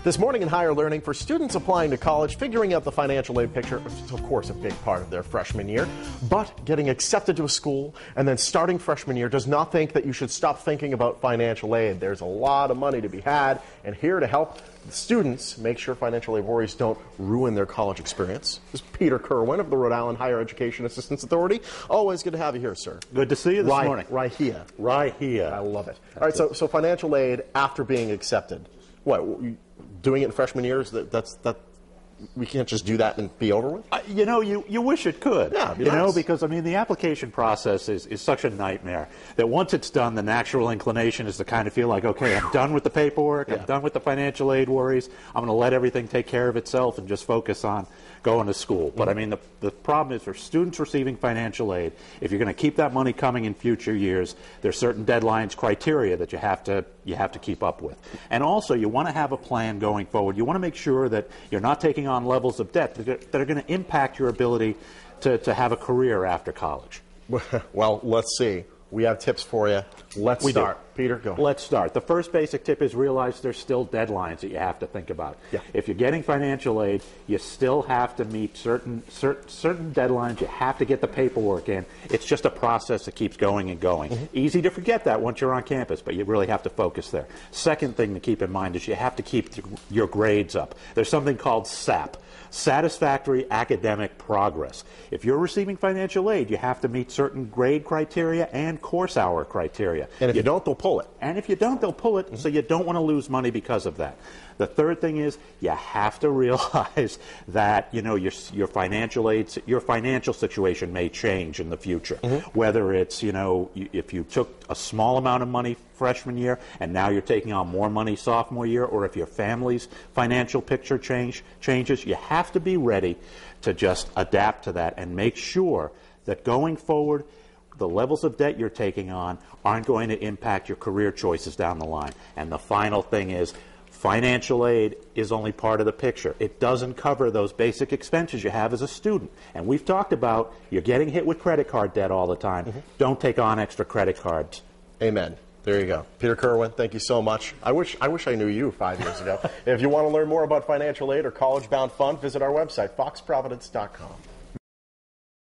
This morning in Higher Learning, for students applying to college, figuring out the financial aid picture is, of course, a big part of their freshman year. But getting accepted to a school and then starting freshman year does not think that you should stop thinking about financial aid. There's a lot of money to be had, and here to help students make sure financial aid worries don't ruin their college experience is Peter Kerwin of the Rhode Island Higher Education Assistance Authority. Always good to have you here, sir. Good to see you this morning. Right here. Right here. I love it. All right, so financial aid after being accepted. What, doing it in freshman years, that we can't just do that and be over with? You know, you wish it could. Yeah, it'd be you nice. know, because, I mean, the application process is such a nightmare that once it's done, the natural inclination is to kind of feel like, okay, I'm done with the paperwork, I'm done with the financial aid worries, I'm going to let everything take care of itself and just focus on going to school. But, I mean, the problem is for students receiving financial aid, if you're going to keep that money coming in future years, there's certain deadlines, criteria that you have to keep up with. And also, you want to have a plan going forward. You want to make sure that you're not taking on levels of debt that are going to impact your ability to have a career after college. Well, let's see. We have tips for you. Let's start. Peter, go. Let's start. The first basic tip is realize there's still deadlines that you have to think about. Yeah. If you're getting financial aid, you still have to meet certain deadlines. You have to get the paperwork in. It's just a process that keeps going and going. Easy to forget that once you're on campus, but you really have to focus there. Second thing to keep in mind is you have to keep your grades up. There's something called SAP. Satisfactory academic progress. If you're receiving financial aid, you have to meet certain grade criteria and course hour criteria. And if you don't, they'll pull it. And if you don't, they'll pull it, so you don't want to lose money because of that. The third thing is you have to realize that, you know, your financial situation may change in the future. Whether it's, you know, if you took a small amount of money freshman year and now you're taking on more money sophomore year, or if your family's financial picture changes, you have to be ready to just adapt to that and make sure that going forward, the levels of debt you're taking on aren't going to impact your career choices down the line. And the final thing is, financial aid is only part of the picture. It doesn't cover those basic expenses you have as a student. And we've talked about you're getting hit with credit card debt all the time. Don't take on extra credit cards. Amen. There you go. Peter Kerwin, thank you so much. I wish I knew you 5 years ago. If you want to learn more about financial aid or college-bound fun, visit our website, foxprovidence.com.